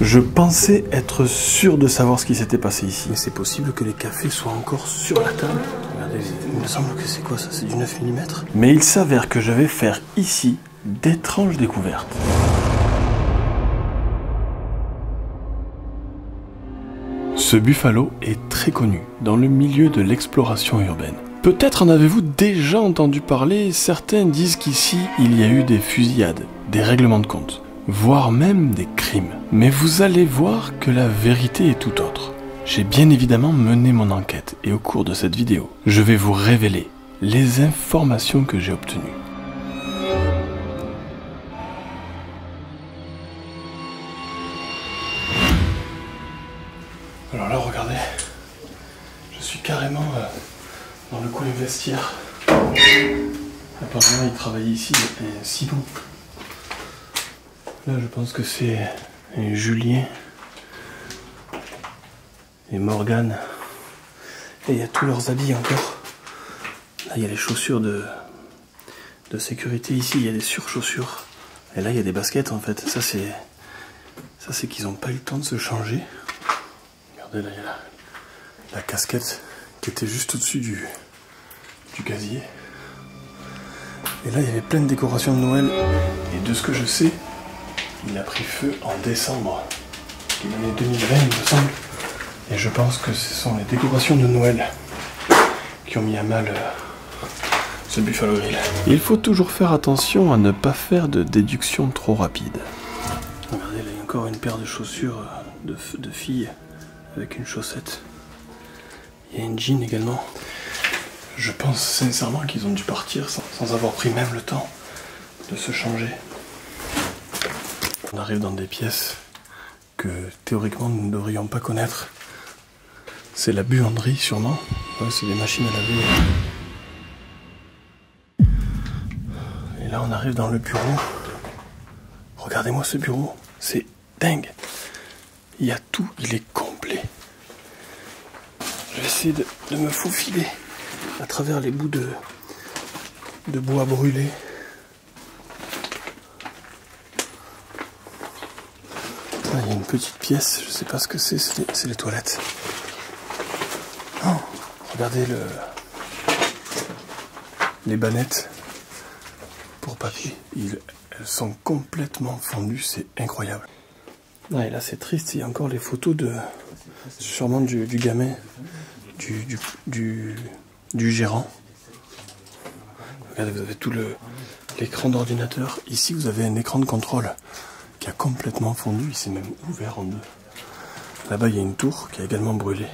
Je pensais être sûr de savoir ce qui s'était passé ici. Mais c'est possible que les cafés soient encore sur la table. Regardez, il me semble que c'est quoi ça? C'est du 9 mm. Mais il s'avère que je vais faire ici d'étranges découvertes. Ce buffalo est très connu dans le milieu de l'exploration urbaine. Peut-être en avez-vous déjà entendu parler, certains disent qu'ici il y a eu des fusillades, des règlements de compte, voire même des crimes. Mais vous allez voir que la vérité est tout autre. J'ai bien évidemment mené mon enquête et au cours de cette vidéo, je vais vous révéler les informations que j'ai obtenues. Alors là, regardez, je suis carrément dans le coin vestiaire. Apparemment, il travaille ici, et Simon. Là, je pense que c'est Julien et Morgane. Et il y a tous leurs habits encore. Là, il y a les chaussures de sécurité ici, il y a des surchaussures. Et là, il y a des baskets en fait. Ça, c'est qu'ils n'ont pas eu le temps de se changer. Regardez, là, il y a la casquette qui était juste au-dessus du casier. Et là, il y avait plein de décorations de Noël. Et de ce que je sais, il a pris feu en décembre de l'année 2020, il me semble. Et je pense que ce sont les décorations de Noël qui ont mis à mal ce Buffalo Grill. Il faut toujours faire attention à ne pas faire de déduction trop rapide. Regardez, là, il y a encore une paire de chaussures de filles avec une chaussette. Il y a une jean également. Je pense sincèrement qu'ils ont dû partir sans avoir pris même le temps de se changer. On arrive dans des pièces que théoriquement nous ne devrions pas connaître. C'est la buanderie sûrement. Ouais, c'est des machines à laver. Et là on arrive dans le bureau. Regardez-moi ce bureau, c'est dingue. Il y a tout, il est complet. Je vais essayer de me faufiler à travers les bouts de bois brûlé. Là, il y a une petite pièce, je sais pas ce que c'est les toilettes. Oh, regardez les bannettes pour papier. Elles sont complètement fondues, c'est incroyable. Ah, et là c'est triste, il y a encore les photos sûrement du gamin, du gérant. Regardez, vous avez tout l'écran d'ordinateur. Ici vous avez un écran de contrôle qui a complètement fondu, il s'est même ouvert en deux. Là-bas il y a une tour qui a également brûlé.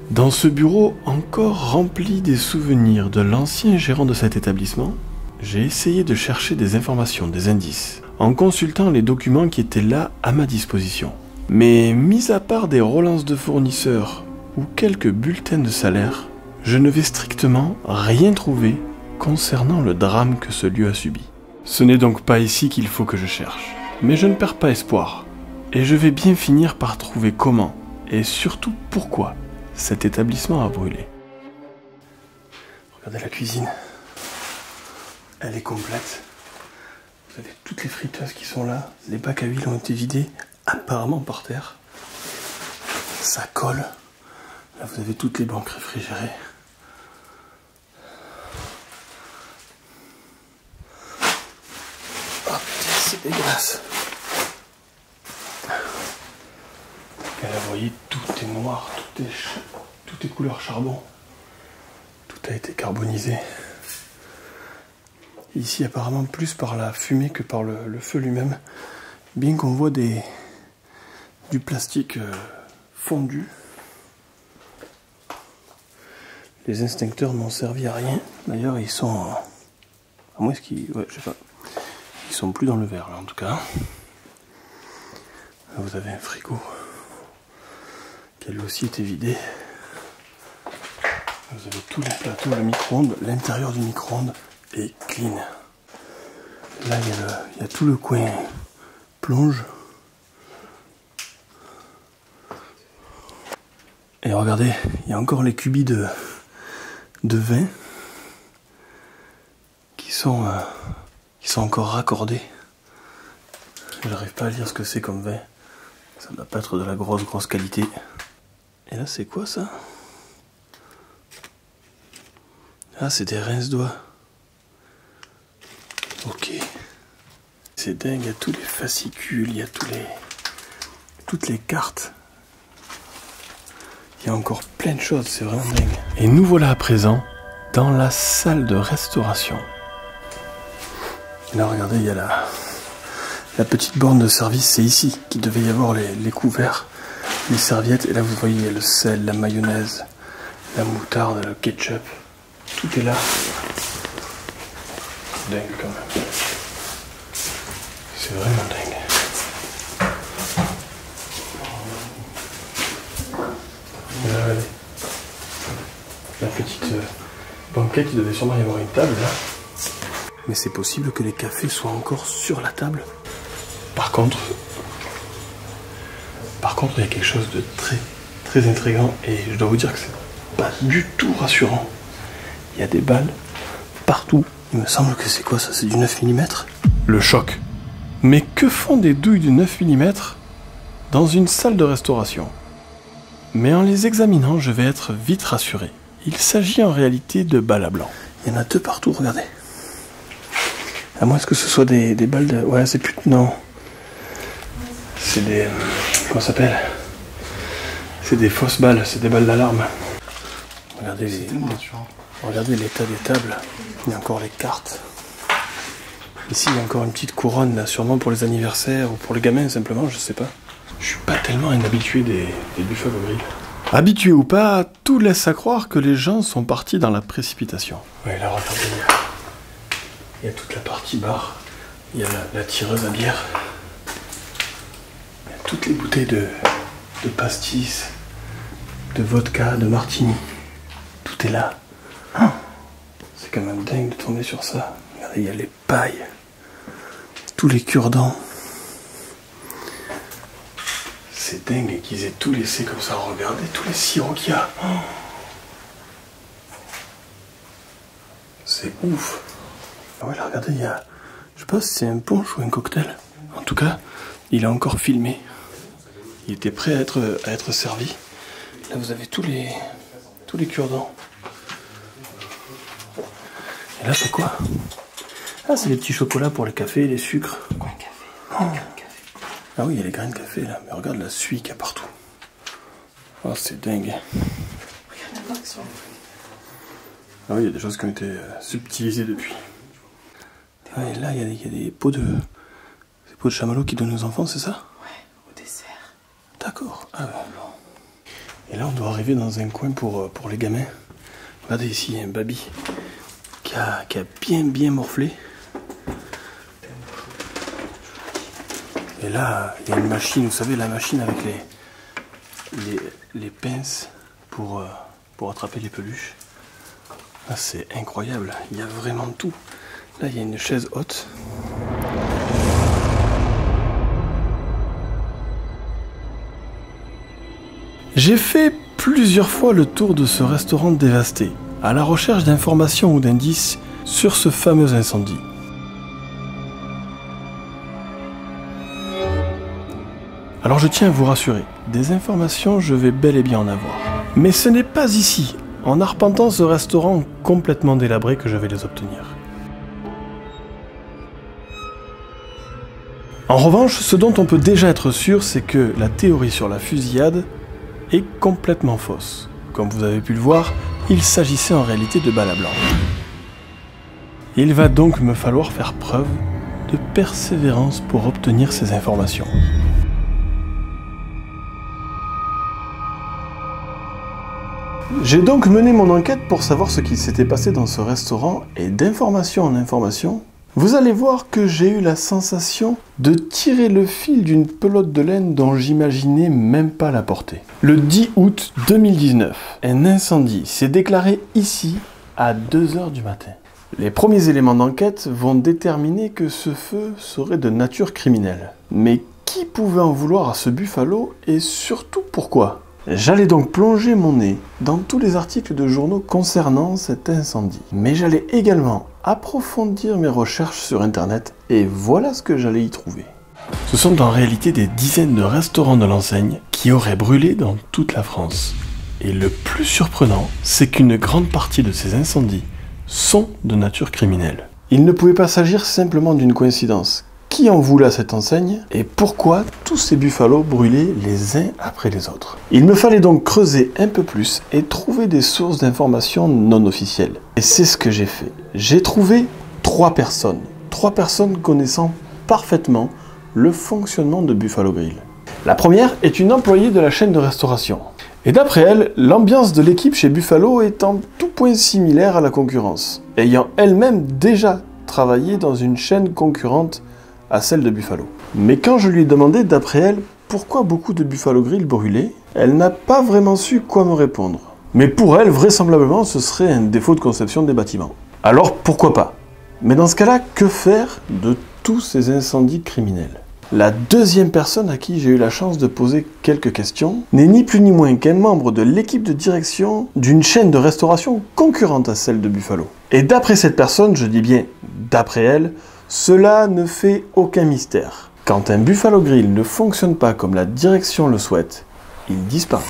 Dans ce bureau encore rempli des souvenirs de l'ancien gérant de cet établissement, j'ai essayé de chercher des informations, des indices, en consultant les documents qui étaient là à ma disposition. Mais mis à part des relances de fournisseurs ou quelques bulletins de salaire, je ne vais strictement rien trouver concernant le drame que ce lieu a subi. Ce n'est donc pas ici qu'il faut que je cherche. Mais je ne perds pas espoir. Et je vais bien finir par trouver comment, et surtout pourquoi, cet établissement a brûlé. Regardez la cuisine. Elle est complète. Vous avez toutes les friteuses qui sont là. Les bacs à huile ont été vidés, apparemment par terre. Ça colle. Là, vous avez toutes les banques réfrigérées. Oh putain, c'est dégueulasse. Et là, vous voyez, tout est noir, tout est couleur charbon. Tout a été carbonisé. Ici, apparemment, plus par la fumée que par le feu lui-même. Bien qu'on voit du plastique fondu. Les extincteurs n'ont servi à rien. D'ailleurs, ils sont... à moins qu'ils... ouais, je sais pas. Ils sont plus dans le verre, là, en tout cas. Là, vous avez un frigo qui a lui aussi été vidé. Vous avez tous les plateaux, le micro-ondes. L'intérieur du micro-ondes est clean. Là, il y a tout le coin plonge. Et regardez, il y a encore les cubis de vin qui sont encore raccordés. J'arrive pas à lire ce que c'est comme vin. Ça doit pas être de la grosse qualité. Et là, c'est quoi ça? Ah, c'est des rince-doigts. Ok. C'est dingue, il y a tous les fascicules, il y a toutes les cartes. Il y a encore plein de choses, c'est vraiment dingue. Et nous voilà à présent dans la salle de restauration. Et là, regardez, il y a la petite borne de service, c'est ici qu'il devait y avoir les couverts, les serviettes. Et là, vous voyez, il y a le sel, la mayonnaise, la moutarde, le ketchup. Tout est là. Dingue quand même. C'est vraiment dingue. Et là, regardez. La petite banquette, il devait sûrement y avoir une table là. Mais c'est possible que les cafés soient encore sur la table. Par contre, il y a quelque chose de très intriguant et je dois vous dire que c'est pas du tout rassurant. Il y a des balles partout. Il me semble que c'est quoi ça? C'est du 9 mm? Le choc. Mais que font des douilles de 9 mm dans une salle de restauration? Mais en les examinant, je vais être vite rassuré. Il s'agit en réalité de balles à blanc. Il y en a deux partout, regardez. À moins que ce soit des balles de... Ouais, c'est plus... Non. C'est des... Comment ça s'appelle? C'est des fausses balles, c'est des balles d'alarme. Regardez l'état des tables. Il y a encore les cartes. Ici, il y a encore une petite couronne, là, sûrement pour les anniversaires ou pour les gamins, simplement, je sais pas. Je suis pas tellement un habitué des buffets au grill. Habitué ou pas, tout laisse à croire que les gens sont partis dans la précipitation. Ouais, là, regardez, il y a toute la partie bar. Il y a la tireuse à bière. Il y a toutes les bouteilles de pastis, de vodka, de martini. Tout est là. C'est quand même dingue de tomber sur ça. Regardez, il y a les pailles. Tous les cure-dents. C'est dingue qu'ils aient tout laissé comme ça. Regardez tous les sirops qu'il y a. C'est ouf. Ah ouais, là, regardez, il y a... Je sais pas si c'est un punch ou un cocktail. En tout cas, il a encore filmé. Il était prêt à être servi. Là, vous avez tous les cure-dents. Et là, c'est quoi? Ah, c'est les petits chocolats pour les cafés, les sucres. Quoi, un café? Ah oui, il y a les grains de café là. Mais regarde la suie qu'il y a partout. Oh, c'est dingue. Ah oui, il y a des choses qui ont été subtilisées depuis. Ah, et là, il y a des pots de chamallow qui donnent aux enfants, c'est ça? Ouais, au dessert. D'accord. Ah, et là, on doit arriver dans un coin pour les gamins. Regardez ici, il y a un baby qui a bien morflé. Et là, il y a une machine, vous savez, la machine avec les pinces pour attraper les peluches. Ah, c'est incroyable, il y a vraiment tout. Là, il y a une chaise haute. J'ai fait plusieurs fois le tour de ce restaurant dévasté, à la recherche d'informations ou d'indices sur ce fameux incendie. Alors je tiens à vous rassurer, des informations je vais bel et bien en avoir. Mais ce n'est pas ici, en arpentant ce restaurant complètement délabré, que je vais les obtenir. En revanche, ce dont on peut déjà être sûr, c'est que la théorie sur la fusillade est complètement fausse. Comme vous avez pu le voir, il s'agissait en réalité de balles à blanc. Il va donc me falloir faire preuve de persévérance pour obtenir ces informations. J'ai donc mené mon enquête pour savoir ce qu'il s'était passé dans ce restaurant et d'information en information, vous allez voir que j'ai eu la sensation de tirer le fil d'une pelote de laine dont j'imaginais même pas la portée. Le 10 août 2019, un incendie s'est déclaré ici à 2 h du matin. Les premiers éléments d'enquête vont déterminer que ce feu serait de nature criminelle. Mais qui pouvait en vouloir à ce buffalo et surtout pourquoi ? J'allais donc plonger mon nez dans tous les articles de journaux concernant cet incendie. Mais j'allais également approfondir mes recherches sur internet et voilà ce que j'allais y trouver. Ce sont en réalité des dizaines de restaurants de l'enseigne qui auraient brûlé dans toute la France. Et le plus surprenant, c'est qu'une grande partie de ces incendies sont de nature criminelle. Il ne pouvait pas s'agir simplement d'une coïncidence. Qui en voulait à cette enseigne et pourquoi tous ces buffalos brûlaient les uns après les autres? Il me fallait donc creuser un peu plus et trouver des sources d'informations non officielles. Et c'est ce que j'ai fait. J'ai trouvé 3 personnes connaissant parfaitement le fonctionnement de Buffalo Grill. La première est une employée de la chaîne de restauration. Et d'après elle, l'ambiance de l'équipe chez Buffalo est en tout point similaire à la concurrence, ayant elle-même déjà travaillé dans une chaîne concurrente à celle de Buffalo. Mais quand je lui ai demandé, d'après elle, pourquoi beaucoup de Buffalo Grill brûlaient, elle n'a pas vraiment su quoi me répondre. Mais pour elle, vraisemblablement, ce serait un défaut de conception des bâtiments. Alors pourquoi pas? Mais dans ce cas-là, que faire de tous ces incendies criminels? La deuxième personne à qui j'ai eu la chance de poser quelques questions n'est ni plus ni moins qu'un membre de l'équipe de direction d'une chaîne de restauration concurrente à celle de Buffalo. Et d'après cette personne, je dis bien d'après elle, cela ne fait aucun mystère. Quand un Buffalo Grill ne fonctionne pas comme la direction le souhaite, il disparaît.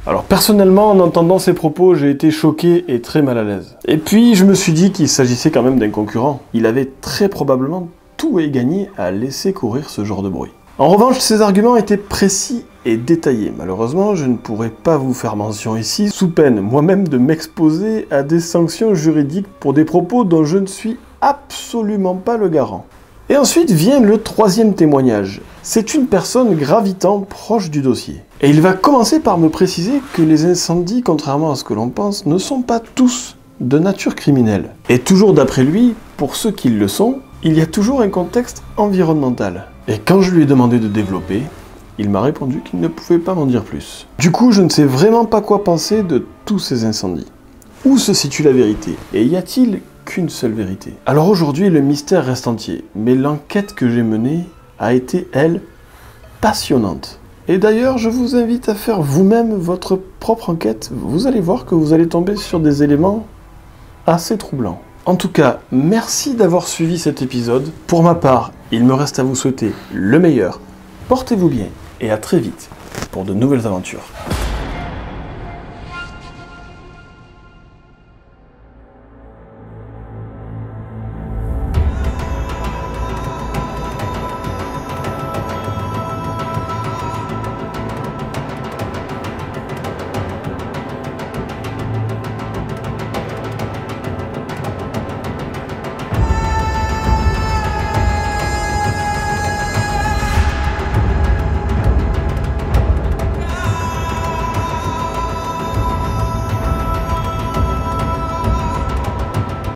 Alors personnellement, en entendant ces propos, j'ai été choqué et très mal à l'aise. Et puis je me suis dit qu'il s'agissait quand même d'un concurrent. Il avait très probablement tout et gagné à laisser courir ce genre de bruit. En revanche, ces arguments étaient précis et détaillés. Malheureusement, je ne pourrais pas vous faire mention ici, sous peine moi-même de m'exposer à des sanctions juridiques pour des propos dont je ne suis absolument pas le garant. Et ensuite vient le troisième témoignage. C'est une personne gravitant proche du dossier. Et il va commencer par me préciser que les incendies, contrairement à ce que l'on pense, ne sont pas tous de nature criminelle. Et toujours d'après lui, pour ceux qui le sont, il y a toujours un contexte environnemental. Et quand je lui ai demandé de développer, il m'a répondu qu'il ne pouvait pas m'en dire plus. Du coup, je ne sais vraiment pas quoi penser de tous ces incendies. Où se situe la vérité? Et y a-t-il qu'une seule vérité? Alors aujourd'hui, le mystère reste entier, mais l'enquête que j'ai menée a été, elle, passionnante. Et d'ailleurs, je vous invite à faire vous-même votre propre enquête. Vous allez voir que vous allez tomber sur des éléments assez troublants. En tout cas, merci d'avoir suivi cet épisode. Pour ma part, il me reste à vous souhaiter le meilleur. Portez-vous bien et à très vite pour de nouvelles aventures.